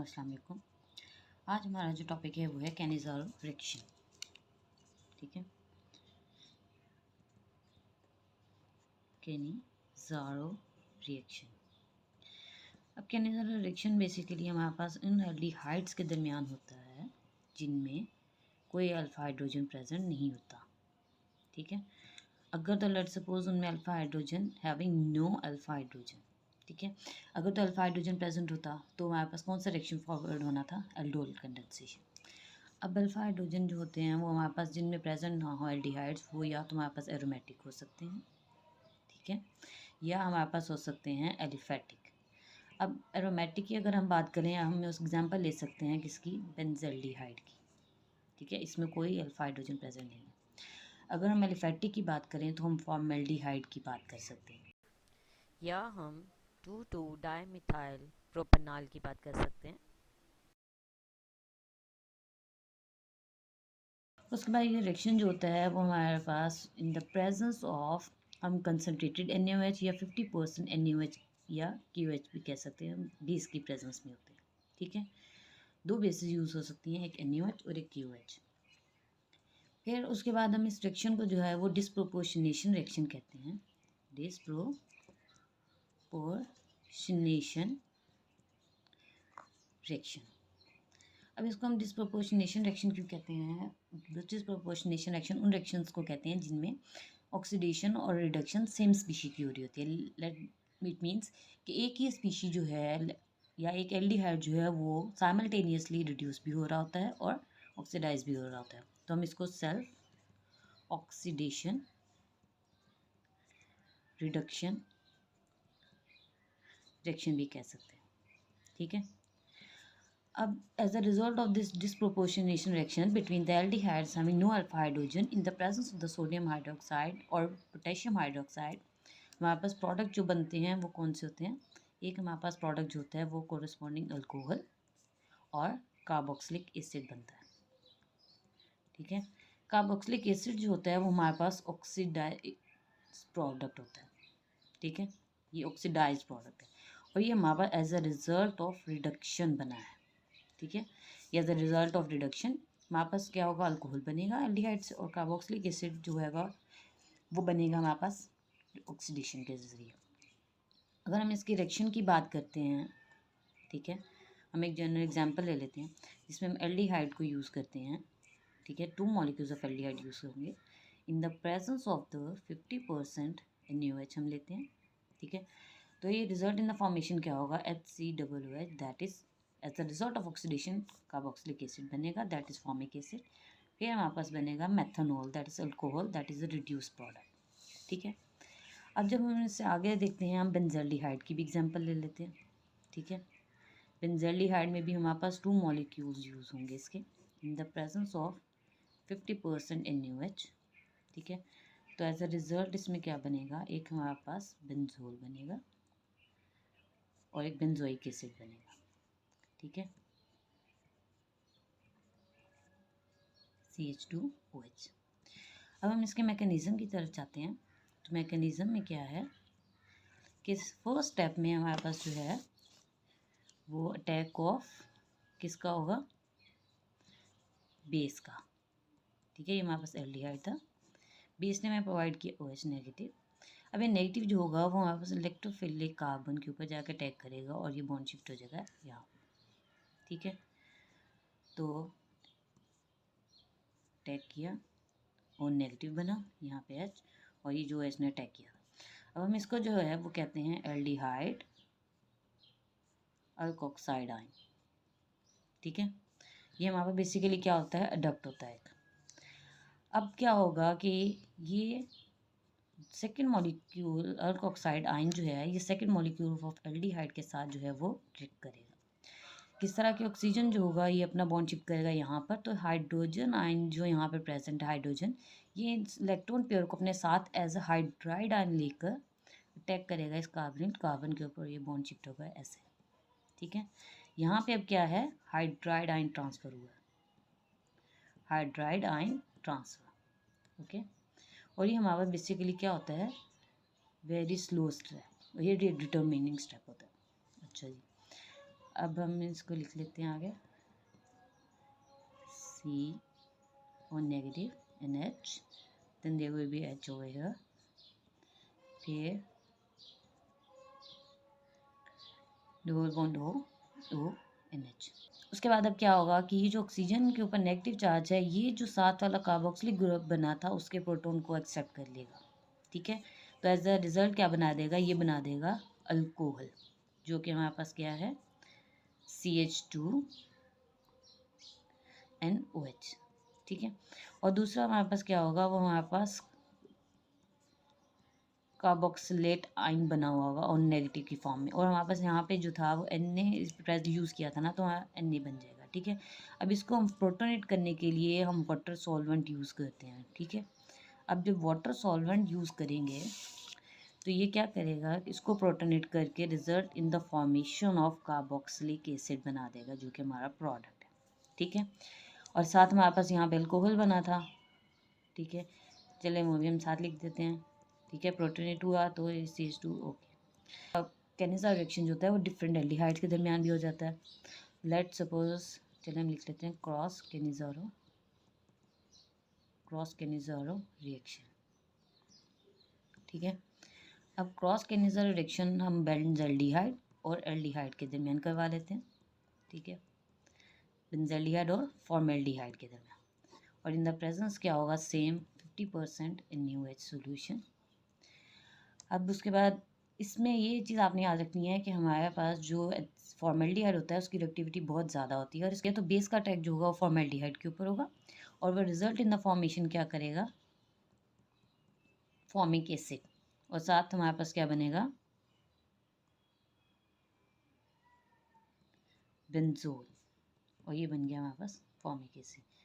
अस्सलाम वालेकुम। आज हमारा जो टॉपिक है वो है कैनिज़ारो रिएक्शन। ठीक है, कैनिज़ारो रिएक्शन। अब कैनिज़ारो रिएक्शन बेसिकली हमारे पास इन एल्डिहाइड्स के दरमियान होता है जिनमें कोई अल्फा हाइड्रोजन प्रेजेंट नहीं होता। ठीक है, अगर तो लेट्स सपोज उनमें alpha hydrogen having no alpha hydrogen. ठीक है, अगर तो अल्फा हाइड्रोजन प्रेजेंट होता तो हमारे पास कौन सा रिएक्शन फॉरवर्ड होना था? Aldol condensation. अब अल्फा हाइड्रोजन जो होते हैं वो हमारे पास जिनमें प्रेजेंट ना हो एल्डिहाइड्स, वो या तो हमारे पास एरोमेटिक हो सकते हैं, ठीक है, या हमारे पास हो सकते हैं एलिफेटिक। अब एरोमेटिक की अगर हम बात करें, हम उस एग्जांपल ले सकते हैं किसकी? बेंजल्डिहाइड की। ठीक है, इसमें कोई अल्फा हाइड्रोजन प्रेजेंट नहीं है। अगर हम एलिफेटिक की बात करें तो हम फॉर्मेल्डिहाइड की बात कर सकते हैं, या हम 2,2 डाइमिथाइल प्रोपेनॉल की बात कर सकते हैं। उसके बाद ये रिएक्शन जो होता है वो हमारे पास इन द प्रेजेंस ऑफ हम कंसनट्रेटेड NaOH या 50% NaOH या KOH भी कह सकते हैं, बेस की प्रेजेंस में होते हैं। ठीक है, दो बेसिस यूज़ हो सकती हैं, एक NaOH और एक KOH। फिर उसके बाद हम इस रिएक्शन को जो है वो डिस्प्रोपोर्शनेशन रिएक्शन कहते हैं। Disproportionation reaction. अब इसको हम डिस्प्रोपोर्शनेशन रिएक्शन क्यों कहते हैं? डिस्प्रोपोर्शनेशन रिएक्शन उन रिएक्शंस को कहते हैं जिनमें ऑक्सीडेशन और रिडक्शन सेम स्पीशी की हो रही होती है। इट मीन्स कि एक ही स्पीशी जो है या एक एल्डिहाइड जो है वो साइमल्टेनियसली रिड्यूस भी हो रहा होता है और ऑक्सीडाइज भी हो रहा होता है, तो हम इसको सेल्फ ऑक्सीडेशन रिडक्शन रिएक्शन भी कह सकते हैं। ठीक है, अब as a result of this disproportionation reaction between the aldehydes having no alpha hydrogen in the presence of the sodium hydroxide or potassium hydroxide, हमारे पास प्रोडक्ट जो बनते हैं वो कौन से होते हैं? एक हमारे पास प्रोडक्ट जो होता है वो कोरस्पॉन्डिंग अल्कोहल और कार्बोक्सिलिक एसिड बनता है। ठीक है, कार्बोक्सिलिक एसिड जो होता है वो हमारे पास ऑक्सीडाइज प्रोडक्ट होता है। ठीक है, ये ऑक्सीडाइज प्रोडक्ट है और ये हमारे पास as a result of reduction बना है। ठीक है, as a result of reduction हमारे पास क्या होगा? अल्कोहल बनेगा एल्डिहाइड से, और कार्बोक्सिलिक एसिड जो हैगा वो बनेगा हमारे पास ऑक्सीडेशन के ज़रिए। अगर हम इसकी रिएक्शन की बात करते हैं, ठीक है, हम एक जनरल एग्जांपल ले लेते हैं जिसमें हम एल्डिहाइड को यूज़ करते हैं। ठीक है, 2 मॉलिक्यूल्स ऑफ एल्डिहाइड यूज़ होंगे in the presence of the 50% NaOH हम लेते हैं। ठीक है, तो ये रिजल्ट इन द फॉर्मेशन क्या होगा? HCOOH, that is as a result of oxidation carboxylic acid बनेगा, दैट इज फॉर्मिक एसिड। फिर हमारे पास बनेगा methanol, that is alcohol, that is a reduce product. ठीक है, अब जब हम इससे आगे देखते हैं, हम बेंजल्डिहाइड की भी एग्जांपल ले लेते हैं। ठीक है, बेंजल्डिहाइड में भी हमारे पास 2 मॉलिक्यूल्स यूज़ होंगे इसके in the presence of 50% NaOH। ठीक है, तो एज अ रिजल्ट इसमें क्या बनेगा? एक हमारे पास बेंजोल बनेगा और एक बेंजोइक एसिड बनेगा। ठीक है, CH2OH। अब हम इसके मैकेनिज़्म की तरफ जाते हैं, तो मैकेनिज़्म में क्या है कि फर्स्ट स्टेप में हमारे पास जो है वो अटैक ऑफ किसका होगा? बेस का। ठीक है, ये हमारे पास एल्डिहाइड था, बेस ने हमें प्रोवाइड किया OH नेगेटिव। अब ये नेगेटिव जो होगा वो हमारे पास इलेक्ट्रोफिलिक कार्बन के ऊपर जाकर अटैक करेगा और ये बॉन्ड शिफ्ट हो जाएगा यहाँ। ठीक है, तो अटैक किया और नेगेटिव बना यहाँ पे H, और ये जो H ने अटैक किया। अब हम इसको जो है वो कहते हैं एल्डिहाइड अल्कोक्साइड आयन। ठीक है, ये हमारे पास बेसिकली क्या होता है? अडक्ट होता है एक। अब क्या होगा कि ये सेकेंड मॉलिक्यूल अल्कोक्साइड आयन जो है ये सेकेंड मॉलिक्यूल ऑफ एल्डिहाइड के साथ जो है वो रिएक्ट करेगा। किस तरह की? ऑक्सीजन जो होगा ये अपना बॉन्ड शिफ्ट करेगा यहाँ पर, तो हाइड्रोजन आयन जो यहाँ पर प्रेजेंट है हाइड्रोजन, ये इलेक्ट्रॉन पेयर को अपने साथ एज अ हाइड्राइड आयन लेकर अटैक करेगा इस कार्बन के ऊपर, ये बॉन्ड शिफ्ट होगा ऐसे। ठीक है, यहाँ पे अब क्या है? हाइड्राइड आयन ट्रांसफर हुआ है, हाइड्राइड आयन ट्रांसफर। ओके, और ये हमारा बेसिकली क्या होता है? वेरी स्लो स्टेप, ये डिटर्मिनिंग स्टेप होता है। अच्छा जी, अब हम इसको लिख लेते हैं आगे CO negative NH, then there will be H over here, फिर डबल बॉन्ड O NH। उसके बाद अब क्या होगा कि ये जो ऑक्सीजन के ऊपर नेगेटिव चार्ज है ये जो साथ वाला कार्बोक्सिलिक ग्रुप बना था उसके प्रोटॉन को एक्सेप्ट कर लेगा। ठीक है, तो एज अ रिजल्ट क्या बना देगा, ये बना देगा अल्कोहल, जो कि हमारे पास क्या है CH2NOH। ठीक है, और दूसरा हमारे पास क्या होगा, वो हमारे पास कार्बोक्सिलेट आइन बना हुआ होगा और नेगेटिव की फॉर्म में, और हमारे पास यहाँ पे जो था वो Na यूज़ किया था ना, तो वहाँ Na बन जाएगा। ठीक है, अब इसको हम प्रोटोनेट करने के लिए हम वाटर सॉल्वेंट यूज़ करते हैं। ठीक है, अब जब वाटर सॉल्वेंट यूज़ करेंगे तो ये क्या करेगा, इसको प्रोटोनेट करके result in the formation of carboxylic acid बना देगा, जो कि हमारा प्रोडक्ट है। ठीक है, और साथ हमारे पास यहाँ पे अल्कोहल बना था। ठीक है, चलिए वो भी हम साथ लिख देते हैं। ठीक है, प्रोटोनेट हुआ तो CH2 ओके। अब कैनिसा रिएक्शन जो होता है वो डिफरेंट एल्डिहाइड्स के दरमियान भी हो जाता है। लेट सपोज, चलिए हम लिख लेते हैं क्रॉस कैनिज़ारो रिएक्शन। ठीक है, अब क्रॉस कैनिज़ारो रिएक्शन हम बेंज़ल्डिहाइड और एल्डिहाइड के दरमियान करवा लेते हैं। ठीक है, बेंज़ल्डिहाइड और फॉर्मेल्डिहाइड के दरमियान, और इन द प्रेजेंस क्या होगा, सेम 50% इन NaOH सॉल्यूशन। अब उसके बाद इसमें ये चीज़ आपने याद रखनी है कि हमारे पास जो फॉर्मेल्डिहाइड होता है उसकी रिएक्टिविटी बहुत ज़्यादा होती है, और इसके तो बेस का अटैक जो होगा वो फॉर्मेल्डिहाइड के ऊपर होगा, और वह रिजल्ट इन द फॉर्मेशन क्या करेगा, फॉर्मिक एसिड, और साथ हमारे पास क्या बनेगा, बेंजोल, और ये बन गया हमारे पास फॉर्मिक एसिड।